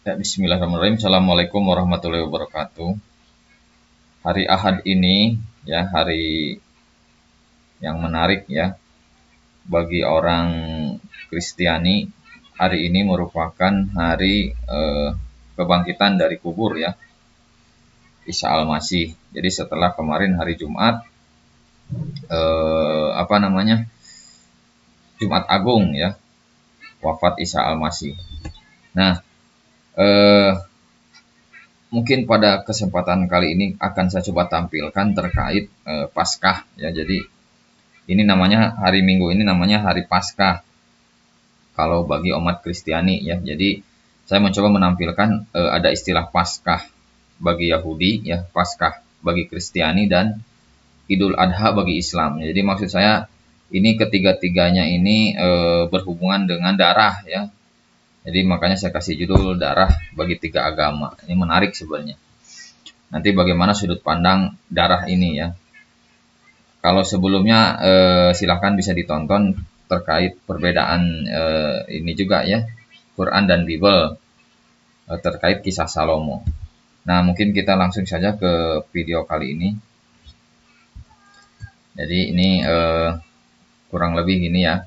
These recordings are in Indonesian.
Ya, Bismillahirrahmanirrahim. Assalamualaikum warahmatullahi wabarakatuh. Hari Ahad ini ya hari yang menarik ya bagi orang Kristiani. Hari ini merupakan hari kebangkitan dari kubur ya, Isa Al-Masih. Jadi setelah kemarin hari Jumat Jumat Agung ya, wafat Isa Al-Masih. Nah, eh, mungkin pada kesempatan kali ini akan saya coba tampilkan terkait Paskah ya. Jadi ini namanya hari Minggu ini namanya hari Paskah kalau bagi umat Kristiani ya. Jadi saya mencoba menampilkan ada istilah Paskah bagi Yahudi ya, Paskah bagi Kristiani, dan Idul Adha bagi Islam. Jadi maksud saya ini ketiga-tiganya ini berhubungan dengan darah ya. Jadi makanya saya kasih judul darah bagi tiga agama. Ini menarik sebenarnya. Nanti bagaimana sudut pandang darah ini ya. Kalau sebelumnya silahkan bisa ditonton terkait perbedaan ini juga ya, Quran dan Bible terkait kisah Salomo. Nah, mungkin kita langsung saja ke video kali ini. Jadi ini kurang lebih gini ya.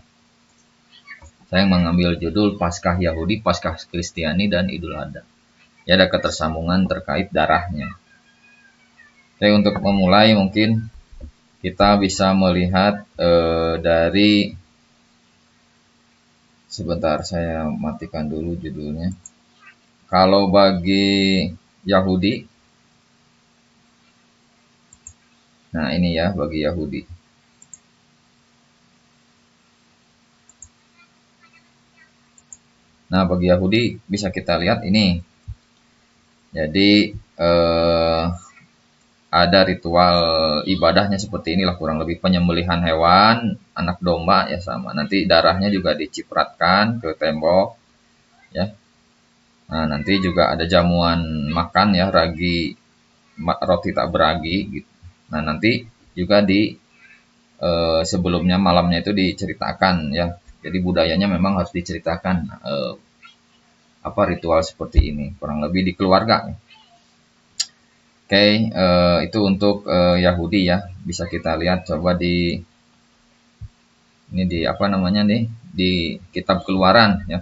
Saya mengambil judul Paskah Yahudi, Paskah Kristiani, dan Idul Adha. Ya, ada ketersambungan terkait darahnya. Jadi untuk memulai mungkin kita bisa melihat dari, sebentar saya matikan dulu judulnya. Kalau bagi Yahudi, nah ini ya bagi Yahudi. Nah bagi Yahudi bisa kita lihat ini. Jadi ada ritual ibadahnya seperti inilah kurang lebih, penyembelihan hewan, anak domba ya sama. Nanti darahnya juga dicipratkan ke tembok ya. Nah nanti juga ada jamuan makan ya, roti tak beragi gitu. Nah nanti juga di sebelumnya malamnya itu diceritakan ya. Jadi budayanya memang harus diceritakan ritual seperti ini kurang lebih di keluarga. Oke, itu untuk Yahudi ya. Bisa kita lihat coba di di kitab Keluaran ya.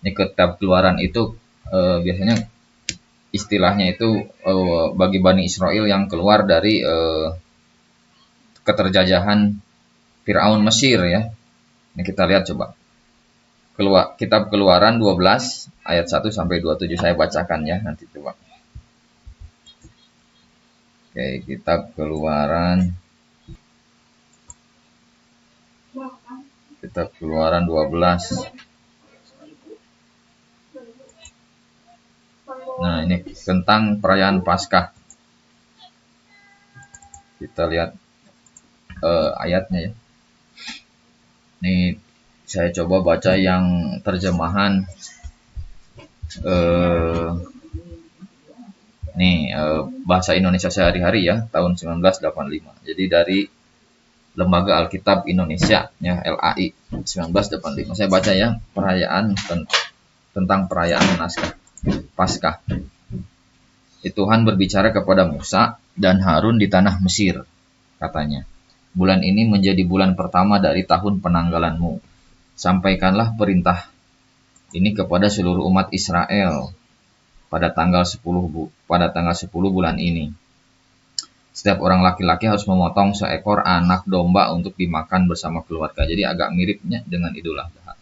Ini kitab Keluaran itu biasanya istilahnya itu bagi Bani Israel yang keluar dari keterjajahan Firaun Mesir ya. Ini kita lihat coba. Kitab Keluaran 12 ayat 1 sampai 27 saya bacakan ya nanti coba. Oke, Kitab Keluaran 12. Nah, ini tentang perayaan Paskah. Kita lihat ayatnya ya. Ini saya coba baca yang terjemahan bahasa Indonesia sehari-hari ya, tahun 1985. Jadi dari Lembaga Alkitab Indonesia ya, LAI 1985. Saya baca ya, tentang perayaan Paskah. Tuhan berbicara kepada Musa dan Harun di tanah Mesir, katanya. Bulan ini menjadi bulan pertama dari tahun penanggalanmu. Sampaikanlah perintah ini kepada seluruh umat Israel pada tanggal 10 bulan ini. Setiap orang laki-laki harus memotong seekor anak domba untuk dimakan bersama keluarga. Jadi agak miripnya dengan Idul Adha.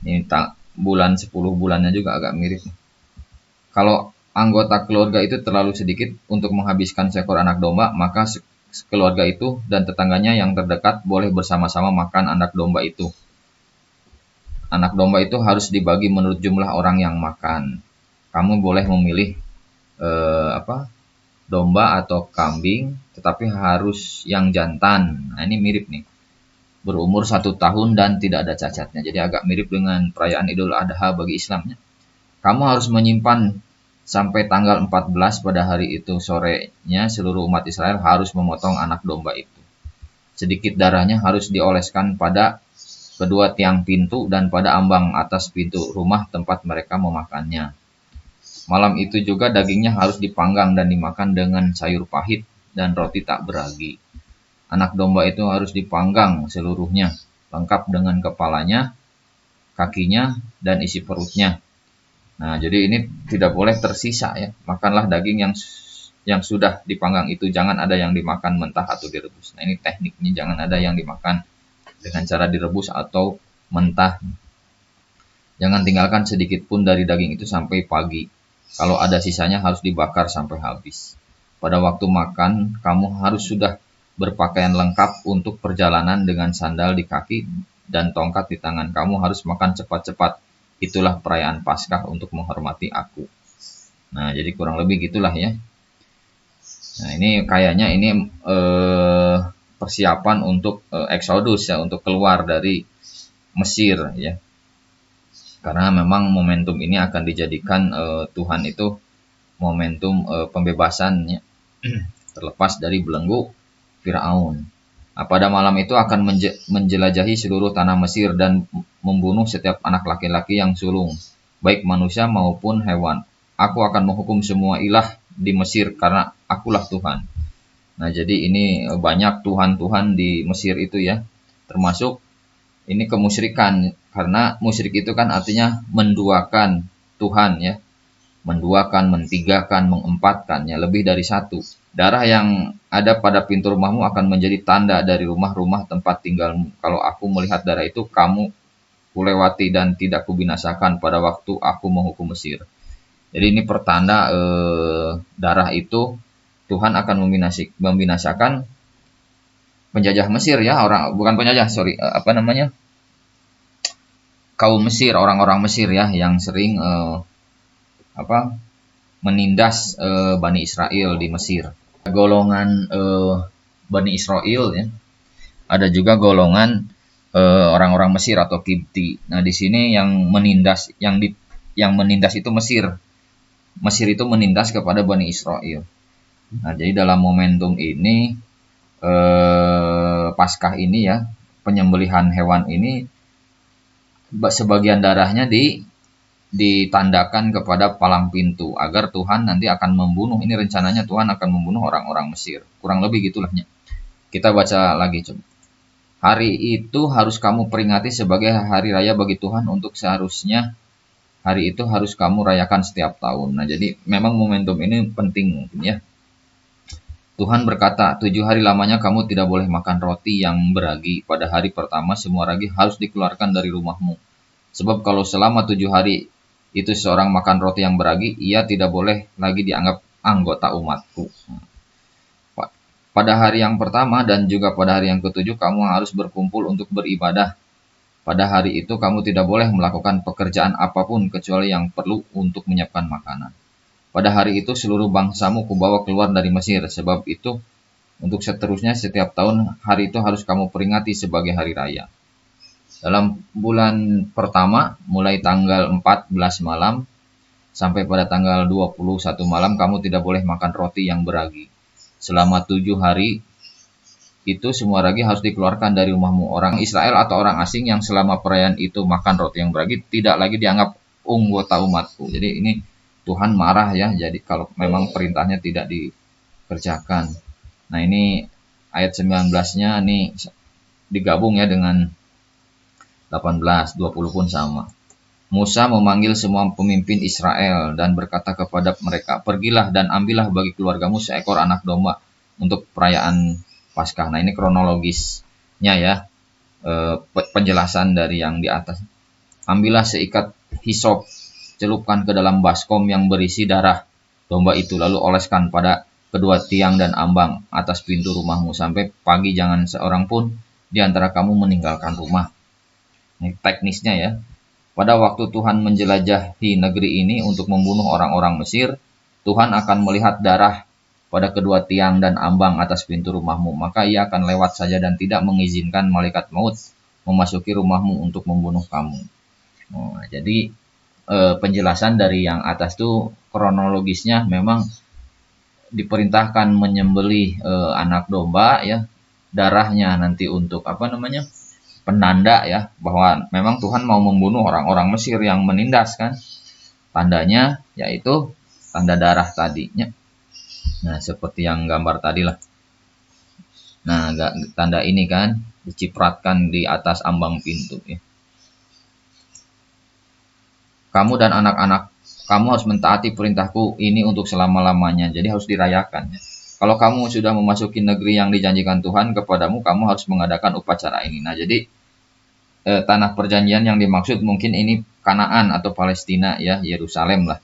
Ini bulan 10 bulannya juga agak mirip. Kalau anggota keluarga itu terlalu sedikit untuk menghabiskan seekor anak domba, maka keluarga itu dan tetangganya yang terdekat boleh bersama-sama makan anak domba itu. Anak domba itu harus dibagi menurut jumlah orang yang makan. Kamu boleh memilih domba atau kambing, tetapi harus yang jantan. Nah ini mirip nih, berumur 1 tahun dan tidak ada cacatnya. Jadi agak mirip dengan perayaan Idul Adha bagi Islamnya. Kamu harus menyimpan sampai tanggal 14 pada hari itu sorenya. Seluruh umat Israel harus memotong anak domba itu. Sedikit darahnya harus dioleskan pada kedua tiang pintu dan pada ambang atas pintu rumah tempat mereka memakannya. Malam itu juga dagingnya harus dipanggang dan dimakan dengan sayur pahit dan roti tak beragi. Anak domba itu harus dipanggang seluruhnya, lengkap dengan kepalanya, kakinya, dan isi perutnya. Nah, jadi ini tidak boleh tersisa ya. Makanlah daging yang sudah dipanggang itu, jangan ada yang dimakan mentah atau direbus. Nah, ini tekniknya, jangan ada yang dimakan dengan cara direbus atau mentah. Jangan tinggalkan sedikit pun dari daging itu sampai pagi. Kalau ada sisanya harus dibakar sampai habis. Pada waktu makan, kamu harus sudah berpakaian lengkap untuk perjalanan dengan sandal di kaki dan tongkat di tangan. Kamu harus makan cepat-cepat. Itulah perayaan Paskah untuk menghormati aku. Nah, jadi kurang lebih gitulah ya. Nah, ini kayaknya ini persiapan untuk Exodus ya, untuk keluar dari Mesir ya. Karena memang momentum ini akan dijadikan Tuhan itu momentum pembebasannya terlepas dari belenggu Firaun. Nah, pada malam itu akan menjelajahi seluruh tanah Mesir dan membunuh setiap anak laki-laki yang sulung, baik manusia maupun hewan. Aku akan menghukum semua ilah di Mesir karena akulah Tuhan. Nah, jadi ini banyak tuhan-tuhan di Mesir itu ya, termasuk ini kemusyrikan, karena musyrik itu kan artinya menduakan Tuhan ya, menduakan, mentigakan, mengempatkan ya, lebih dari satu. Darah yang ada pada pintu rumahmu akan menjadi tanda dari rumah-rumah tempat tinggalmu. Kalau aku melihat darah itu, kamu kulewati dan tidak kubinasakan pada waktu aku menghukum Mesir. Jadi ini pertanda darah itu Tuhan akan membinasakan penjajah Mesir ya, bukan penjajah, sorry, kaum Mesir, orang-orang Mesir ya, yang sering menindas Bani Israel di Mesir. Golongan Bani Israel ya, ada juga golongan orang-orang Mesir atau Kipti. Nah, di sini yang menindas itu Mesir. Mesir itu menindas kepada Bani Israel. Nah, jadi dalam momentum ini Paskah ini ya, penyembelihan hewan ini, sebagian darahnya ditandakan kepada palang pintu agar Tuhan nanti akan membunuh. Ini rencananya Tuhan akan membunuh orang-orang Mesir. Kurang lebih gitulahnya. Kita baca lagi coba. Hari itu harus kamu peringati sebagai hari raya bagi Tuhan, untuk seharusnya hari itu harus kamu rayakan setiap tahun. Nah, jadi memang momentum ini penting mungkin ya. Tuhan berkata, 7 hari lamanya kamu tidak boleh makan roti yang beragi. Pada hari pertama semua ragi harus dikeluarkan dari rumahmu. Sebab kalau selama 7 hari itu seorang makan roti yang beragi, ia tidak boleh lagi dianggap anggota umatku. Pada hari yang pertama dan juga pada hari yang ketujuh kamu harus berkumpul untuk beribadah. Pada hari itu kamu tidak boleh melakukan pekerjaan apapun kecuali yang perlu untuk menyiapkan makanan. Pada hari itu seluruh bangsamu kubawa keluar dari Mesir. Sebab itu untuk seterusnya setiap tahun hari itu harus kamu peringati sebagai hari raya. Dalam bulan pertama mulai tanggal 14 malam sampai pada tanggal 21 malam kamu tidak boleh makan roti yang beragi. Selama 7 hari itu semua ragi harus dikeluarkan dari rumahmu. Orang Israel atau orang asing yang selama perayaan itu makan roti yang beragi tidak lagi dianggap anggota umatku. Jadi ini Tuhan marah ya, jadi kalau memang perintahnya tidak dikerjakan. Nah, ini ayat 19-nya nih digabung ya dengan 18, 20 pun sama. Musa memanggil semua pemimpin Israel dan berkata kepada mereka, pergilah dan ambillah bagi keluargamu seekor anak domba untuk perayaan Paskah. Nah, ini kronologisnya ya, penjelasan dari yang di atas. Ambillah seikat hisop, celupkan ke dalam baskom yang berisi darah domba itu, lalu oleskan pada kedua tiang dan ambang atas pintu rumahmu. Sampai pagi jangan seorang pun di antara kamu meninggalkan rumah. Ini teknisnya ya. Pada waktu Tuhan menjelajahi negeri ini untuk membunuh orang-orang Mesir, Tuhan akan melihat darah pada kedua tiang dan ambang atas pintu rumahmu. Maka ia akan lewat saja dan tidak mengizinkan malaikat maut memasuki rumahmu untuk membunuh kamu. Nah, jadi penjelasan dari yang atas tuh kronologisnya memang diperintahkan menyembelih anak domba ya, darahnya nanti untuk penanda ya, bahwa memang Tuhan mau membunuh orang-orang Mesir yang menindas kan. Tandanya yaitu tanda darah tadinya. Nah, seperti yang gambar tadi lah. Nah, tanda ini kan dicipratkan di atas ambang pintu ya. Kamu dan anak-anak kamu harus mentaati perintahku ini untuk selama-lamanya. Jadi harus dirayakan. Kalau kamu sudah memasuki negeri yang dijanjikan Tuhan kepadamu, kamu harus mengadakan upacara ini. Nah, jadi tanah perjanjian yang dimaksud mungkin ini Kanaan atau Palestina ya, Yerusalem lah.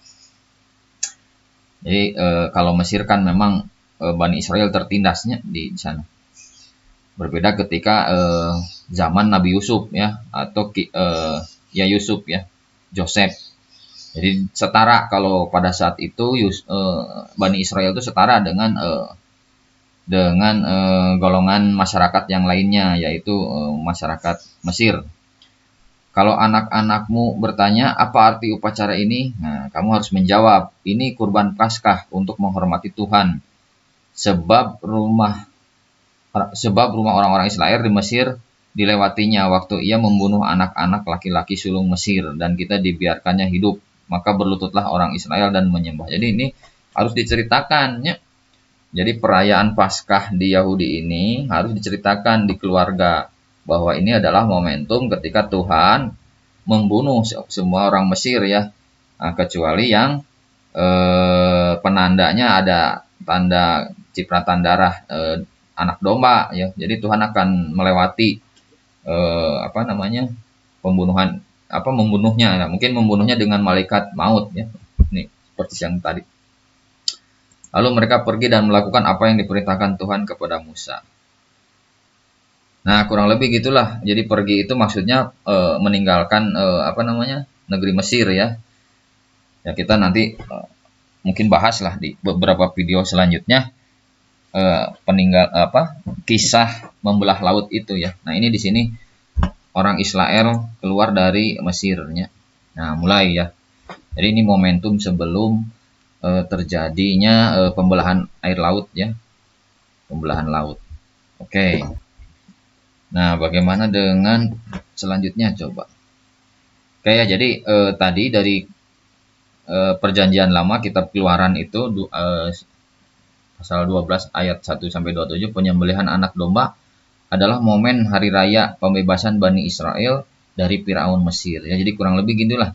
Jadi kalau Mesir kan memang Bani Israel tertindasnya di sana. Berbeda ketika zaman Nabi Yusuf ya, atau ya Yusuf ya, Joseph. Jadi setara kalau pada saat itu Bani Israel itu setara dengan golongan masyarakat yang lainnya, yaitu masyarakat Mesir. Kalau anak-anakmu bertanya apa arti upacara ini, nah, kamu harus menjawab, ini kurban Paskah untuk menghormati Tuhan. Sebab rumah orang-orang Israel di Mesir dilewatinya waktu ia membunuh anak-anak laki-laki sulung Mesir, dan kita dibiarkannya hidup. Maka berlututlah orang Israel dan menyembah. Jadi ini harus diceritakan ya. Jadi perayaan Paskah di Yahudi ini harus diceritakan di keluarga, bahwa ini adalah momentum ketika Tuhan membunuh semua orang Mesir ya. Nah, kecuali yang penandanya ada tanda cipratan darah anak domba ya. Jadi Tuhan akan melewati membunuhnya. Nah, mungkin membunuhnya dengan malaikat maut ya. Ini seperti yang tadi. Lalu mereka pergi dan melakukan apa yang diperintahkan Tuhan kepada Musa. Nah, kurang lebih gitulah. Jadi pergi itu maksudnya meninggalkan negeri Mesir ya. Ya kita nanti mungkin bahas lah di beberapa video selanjutnya kisah membelah laut itu ya. Nah, ini di sini orang Israel keluar dari Mesirnya. Nah, mulai ya. Jadi ini momentum sebelum terjadinya pembelahan air laut ya. Pembelahan laut. Oke. Nah, bagaimana dengan selanjutnya coba? Oke ya, jadi tadi dari perjanjian lama kitab Keluaran itu pasal 12 ayat 1 sampai 27, penyembelihan anak domba adalah momen hari raya pembebasan Bani Israel dari Firaun Mesir. Ya, jadi kurang lebih gitulah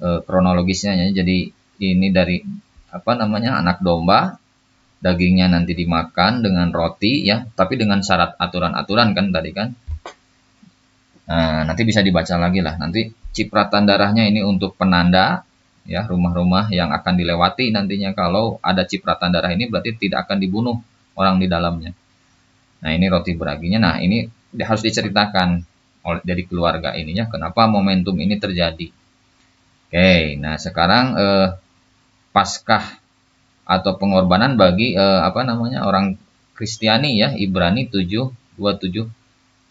kronologisnya ya. Jadi ini dari anak domba, dagingnya nanti dimakan dengan roti ya, tapi dengan syarat aturan-aturan kan tadi kan. Nah, nanti bisa dibaca lagi lah. Nanti cipratan darahnya ini untuk penanda ya, rumah-rumah yang akan dilewati nantinya. Kalau ada cipratan darah ini berarti tidak akan dibunuh orang di dalamnya. Nah, ini roti beraginya. Nah, ini harus diceritakan dari keluarga ininya kenapa momentum ini terjadi. Oke, nah sekarang Paskah atau pengorbanan bagi orang Kristiani ya, Ibrani 7:27,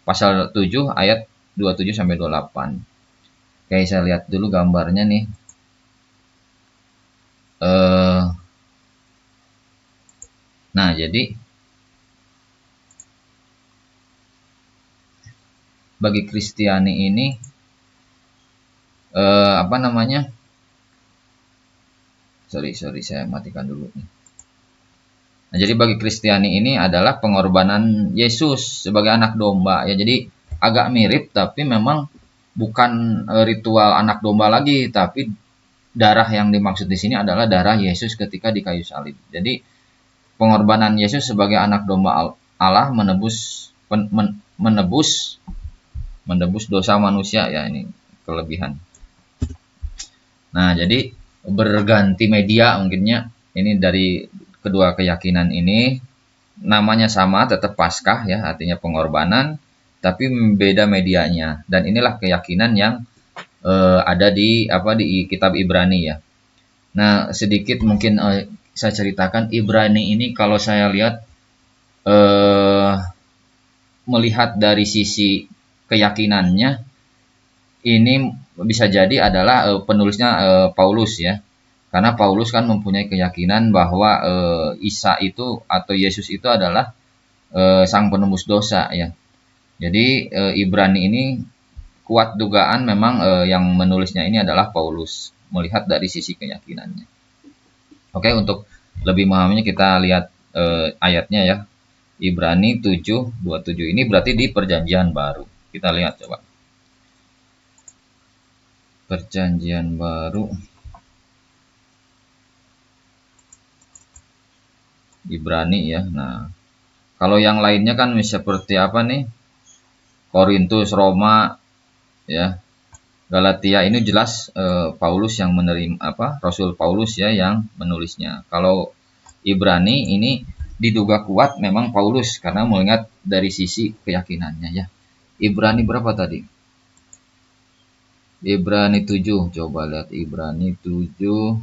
pasal 7 ayat 27 sampai 28. Oke, saya lihat dulu gambarnya nih. Nah, jadi bagi Kristiani ini sorry saya matikan dulu nih. Nah, jadi bagi Kristiani ini adalah pengorbanan Yesus sebagai anak domba ya. Jadi agak mirip, tapi memang bukan ritual anak domba lagi, tapi darah yang dimaksud di sini adalah darah Yesus ketika di kayu salib. Jadi pengorbanan Yesus sebagai anak domba Allah menebus dosa manusia ya, ini kelebihan. Nah, jadi berganti media mungkinnya ini dari kedua keyakinan ini, namanya sama, tetap Paskah ya, artinya pengorbanan, tapi beda medianya. Dan inilah keyakinan yang ada di kitab Ibrani ya. Nah, sedikit mungkin saya ceritakan Ibrani ini, kalau saya lihat melihat dari sisi keyakinannya, ini bisa jadi adalah penulisnya Paulus ya. Karena Paulus kan mempunyai keyakinan bahwa Isa itu atau Yesus itu adalah sang penembus dosa ya. Jadi Ibrani ini kuat dugaan memang yang menulisnya ini adalah Paulus, melihat dari sisi keyakinannya. Oke, untuk lebih memahaminya kita lihat ayatnya ya. Ibrani 7:27 ini berarti di perjanjian baru. Kita lihat coba. Perjanjian baru Ibrani ya. Nah, kalau yang lainnya kan seperti apa nih? Korintus, Roma ya. Galatia ini jelas Paulus yang menerima apa? Rasul Paulus ya yang menulisnya. Kalau Ibrani ini diduga kuat memang Paulus karena melihat dari sisi keyakinannya ya. Ibrani berapa tadi? Ibrani 7. Coba lihat Ibrani 7.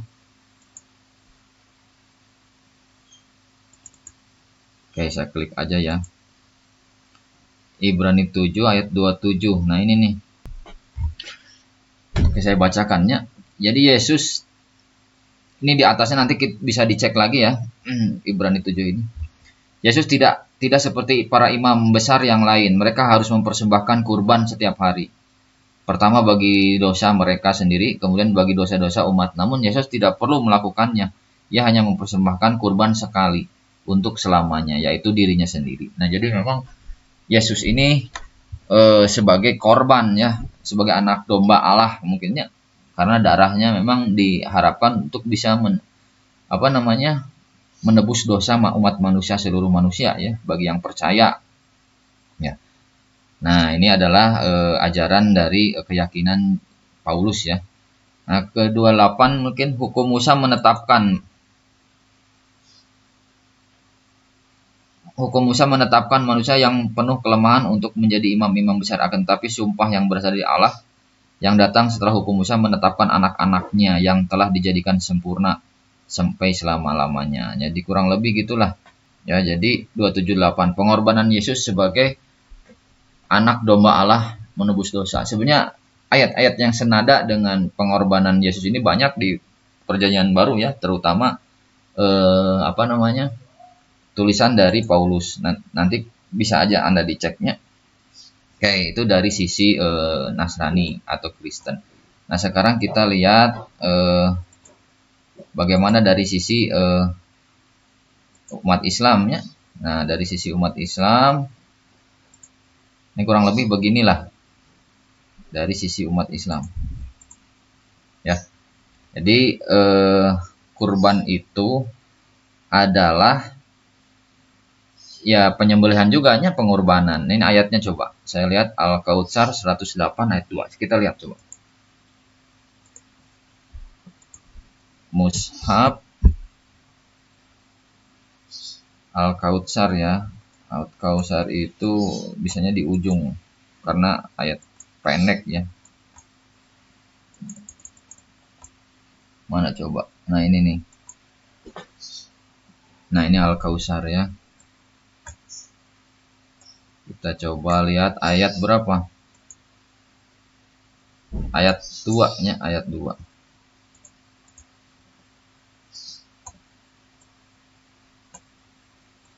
Oke, saya klik aja ya. Ibrani 7 ayat 27. Nah, ini nih. Oke, saya bacakannya. Jadi Yesus ini di atasnya nanti bisa dicek lagi ya. Ibrani 7 ini. Yesus tidak seperti para imam besar yang lain. Mereka harus mempersembahkan kurban setiap hari. Pertama bagi dosa mereka sendiri, kemudian bagi dosa-dosa umat. Namun Yesus tidak perlu melakukannya. Ia hanya mempersembahkan kurban sekali untuk selamanya, yaitu dirinya sendiri. Nah, jadi memang Yesus ini sebagai korban ya, sebagai anak domba Allah mungkinnya, karena darahnya memang diharapkan untuk bisa menebus dosa umat manusia, seluruh manusia ya, bagi yang percaya ya. Nah, ini adalah ajaran dari keyakinan Paulus ya. Nah, ke-28 mungkin hukum Musa menetapkan manusia yang penuh kelemahan untuk menjadi imam-imam besar, akan tetapi sumpah yang berasal dari Allah yang datang setelah hukum Musa menetapkan anak-anaknya yang telah dijadikan sempurna sampai selama-lamanya. Jadi kurang lebih gitulah. Ya, jadi 278 pengorbanan Yesus sebagai anak domba Allah menebus dosa. Sebenarnya ayat-ayat yang senada dengan pengorbanan Yesus ini banyak di Perjanjian Baru ya, terutama tulisan dari Paulus. Nanti bisa aja Anda diceknya. Oke, itu dari sisi Nasrani atau Kristen. Nah, sekarang kita lihat bagaimana dari sisi umat Islam ya. Nah, dari sisi umat Islam ini kurang lebih beginilah dari sisi umat Islam. Ya. Jadi kurban itu adalah ya penyembelihan juga nya pengorbanan. Ini ayatnya coba. Saya lihat Al-Kautsar 108 ayat 2. Kita lihat coba. Mushaf Al-Kautsar ya. Al-Kautsar itu bisanya di ujung karena ayat pendek ya. Mana coba? Nah, ini nih. Nah, ini Al-Kautsar ya. Kita coba lihat ayat berapa? Ayat 2 nya, ayat 2.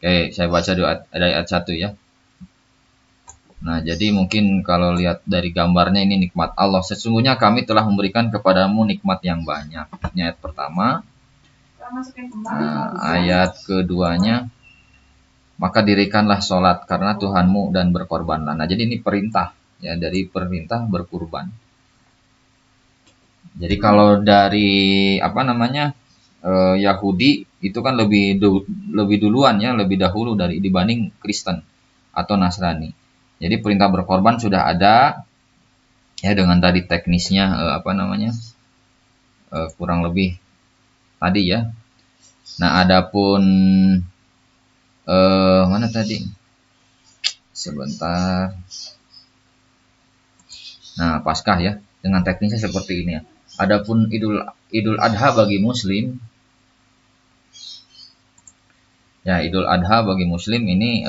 Oke, saya baca dulu ada ayat 1 ya. Nah, jadi mungkin kalau lihat dari gambarnya ini nikmat Allah. Sesungguhnya kami telah memberikan kepadamu nikmat yang banyak. Ini ayat pertama. Nah, ayat keduanya, maka dirikanlah sholat karena Tuhanmu dan berkorbanlah. Nah, jadi ini perintah ya, dari perintah berkurban. Jadi kalau dari Yahudi itu kan lebih duluan ya, lebih dahulu dibanding Kristen atau Nasrani. Jadi perintah berkorban sudah ada ya dengan tadi teknisnya kurang lebih tadi ya. Nah, adapun mana tadi? Sebentar. Nah, Paskah ya dengan teknisnya seperti ini ya. Adapun Idul Adha bagi Muslim, ya Idul Adha bagi Muslim ini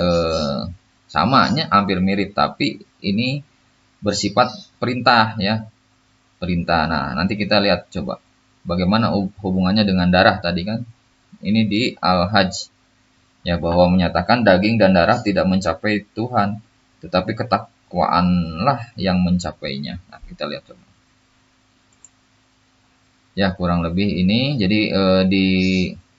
samanya hampir mirip, tapi ini bersifat perintah ya, perintah. Nah, nanti kita lihat coba bagaimana hubungannya dengan darah tadi kan. Ini di Al-Hajj ya, bahwa menyatakan daging dan darah tidak mencapai Tuhan, tetapi ketakwaanlah yang mencapainya. Nah, kita lihat coba. Ya, kurang lebih ini. Jadi di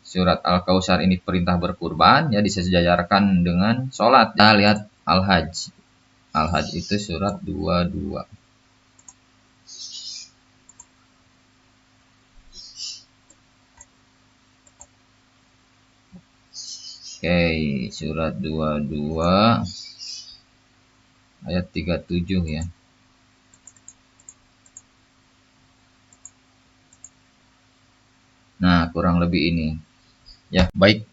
surat Al-Kautsar ini perintah berkurban ya disejajarkan dengan sholat. Nah, lihat Al-Hajj. Al-Hajj itu surat 22. Oke, surat 22 ayat 37 ya. Nah, kurang lebih ini. Ya, baik,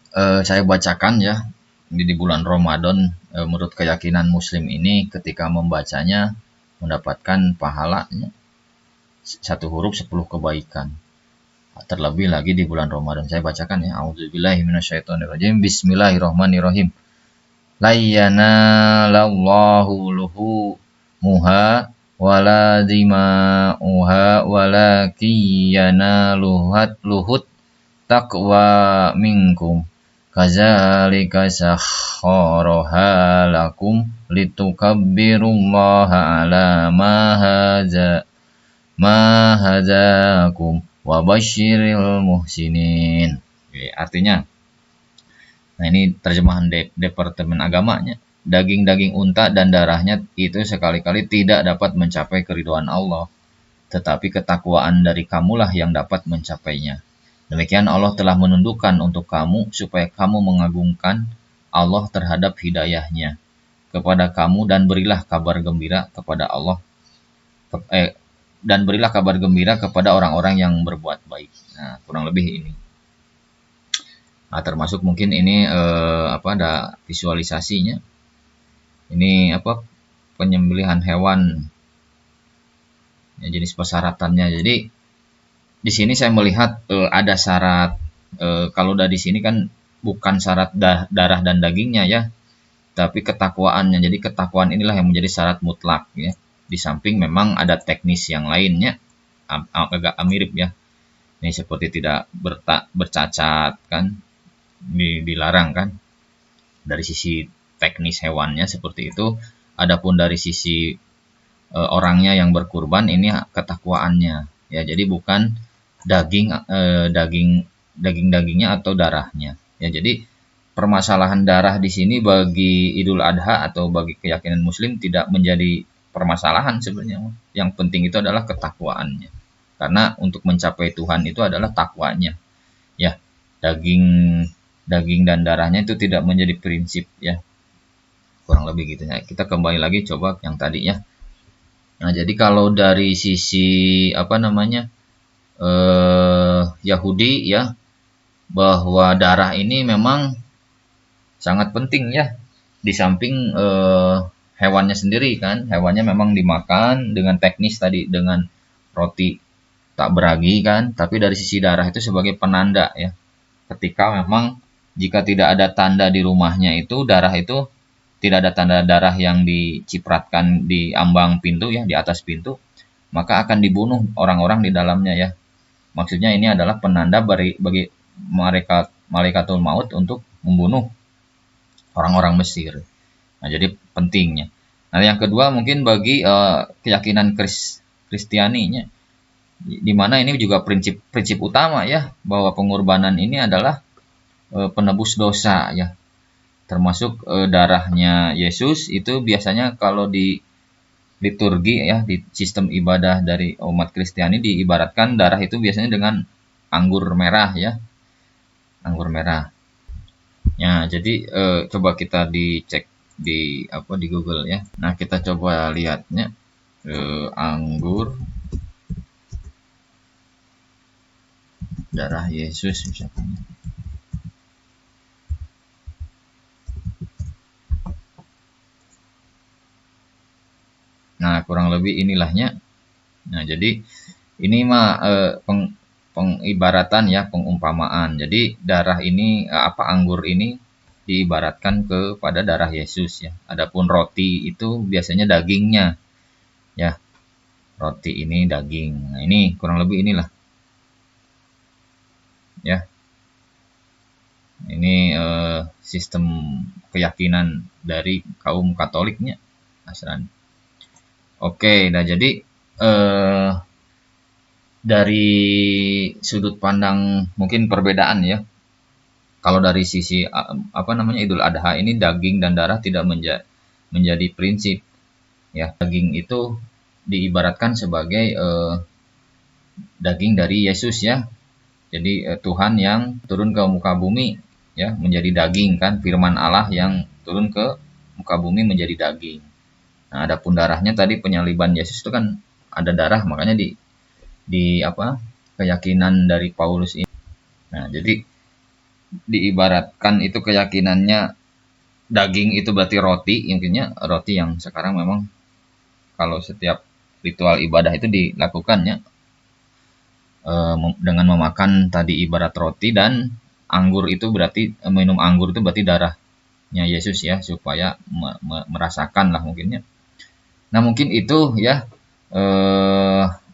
saya bacakan ya. Di bulan Ramadan, menurut keyakinan Muslim ini, ketika membacanya mendapatkan pahalanya satu huruf 10 kebaikan. Terlebih lagi di bulan Ramadan. Saya bacakan ya. A'udzubillahi minasyaitonirrajim. Bismillahirrahmanirrahim. Layyana lallahu luhumuha wala dima'uha walakiyana luhut taqwa minkum kazalika sakhkharaha lakum litukabbirullaha ala ma hadakum wa basyiril muhsinin. Oke, artinya, nah ini terjemahan Departemen Agamanya. Daging-daging unta dan darahnya itu sekali-kali tidak dapat mencapai keridhaan Allah, tetapi ketakwaan dari kamulah yang dapat mencapainya. Demikian Allah telah menundukkan untuk kamu supaya kamu mengagungkan Allah terhadap hidayahnya kepada kamu dan berilah kabar gembira kepada Allah dan berilah kabar gembira kepada orang-orang yang berbuat baik. Nah, kurang lebih ini. Nah, termasuk mungkin ini ada visualisasinya. Ini penyembelihan hewan ya, jenis persyaratannya. Jadi di sini saya melihat ada syarat kalau dari sini kan bukan syarat darah dan dagingnya ya, tapi ketakwaannya. Jadi ketakwaan inilah yang menjadi syarat mutlak ya. Di samping memang ada teknis yang lainnya agak mirip ya. Ini seperti tidak bercacat kan, dilarang kan. Dari sisi teknis hewannya seperti itu. Adapun dari sisi orangnya yang berkurban ini ketakwaannya ya. Jadi bukan dagingnya atau darahnya ya. Jadi permasalahan darah di sini bagi Idul Adha atau bagi keyakinan Muslim tidak menjadi permasalahan sebenarnya. Yang penting itu adalah ketakwaannya, karena untuk mencapai Tuhan itu adalah takwanya ya. Daging dan darahnya itu tidak menjadi prinsip ya, kurang lebih gitu ya. Kita kembali lagi coba yang tadi ya. Nah, jadi kalau dari sisi Yahudi ya, bahwa darah ini memang sangat penting ya. Di samping hewannya sendiri kan, hewannya memang dimakan dengan teknis tadi, dengan roti tak beragi kan, tapi dari sisi darah itu sebagai penanda ya. Ketika memang jika tidak ada tanda di rumahnya itu, darah itu tidak ada tanda darah yang dicipratkan di ambang pintu ya, di atas pintu, maka akan dibunuh orang-orang di dalamnya ya. Maksudnya ini adalah penanda bagi malaikatul maut untuk membunuh orang-orang Mesir. Nah, jadi pentingnya. Nah, yang kedua mungkin bagi keyakinan Kristianinya, di mana ini juga prinsip utama ya, bahwa pengorbanan ini adalah penebus dosa ya. Termasuk darahnya Yesus itu biasanya kalau di liturgi ya, di sistem ibadah dari umat Kristiani diibaratkan darah itu biasanya dengan anggur merah ya, anggur merah. Ya, jadi coba kita dicek di Google ya. Nah, kita coba lihatnya anggur darah Yesus misalkan. Nah, kurang lebih inilahnya. Nah, jadi ini mah pengibaratan ya, pengumpamaan. Jadi darah ini anggur ini diibaratkan kepada darah Yesus ya. Adapun roti itu biasanya dagingnya ya. Roti ini daging. Nah, ini kurang lebih inilah ya. Ini sistem keyakinan dari kaum Katoliknya, Nasrani. Oke, nah jadi dari sudut pandang mungkin perbedaan ya. Kalau dari sisi apa namanya Idul Adha ini daging dan darah tidak menjadi prinsip ya. Daging itu diibaratkan sebagai daging dari Yesus ya. Jadi Tuhan yang turun ke muka bumi ya menjadi daging kan, firman Allah yang turun ke muka bumi menjadi daging. Nah, adapun darahnya tadi penyaliban Yesus itu kan ada darah, makanya di apa keyakinan dari Paulus ini. Nah, jadi diibaratkan itu keyakinannya daging itu berarti roti, intinya roti yang sekarang memang kalau setiap ritual ibadah itu dilakukannya dengan memakan tadi ibarat roti, dan anggur itu berarti minum anggur itu berarti darahnya Yesus ya, supaya merasakan lah mungkinnya. Nah mungkin itu ya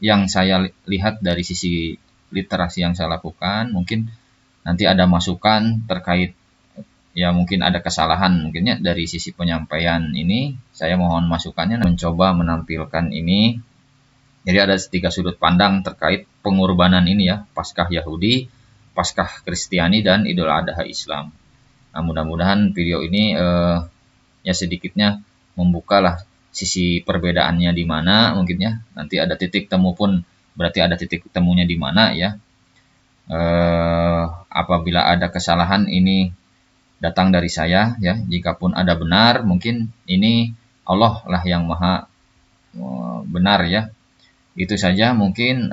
yang saya lihat dari sisi literasi yang saya lakukan. Mungkin nanti ada masukan terkait ya, mungkin ada kesalahan mungkinnya dari sisi penyampaian ini, saya mohon masukannya. Mencoba menampilkan ini, jadi ada 3 sudut pandang terkait pengorbanan ini ya, Paskah Yahudi, Paskah Kristiani, dan Idul Adha Islam. Nah mudah-mudahan video ini ya sedikitnya membukalah sisi perbedaannya di mana mungkin ya. Nanti ada titik temu pun berarti ada titik temunya di mana ya. Apabila ada kesalahan ini datang dari saya ya. Jikapun ada benar, mungkin ini Allah lah yang maha benar ya. Itu saja mungkin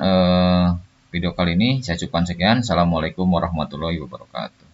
video kali ini, saya cukupkan sekian. Assalamualaikum warahmatullahi wabarakatuh.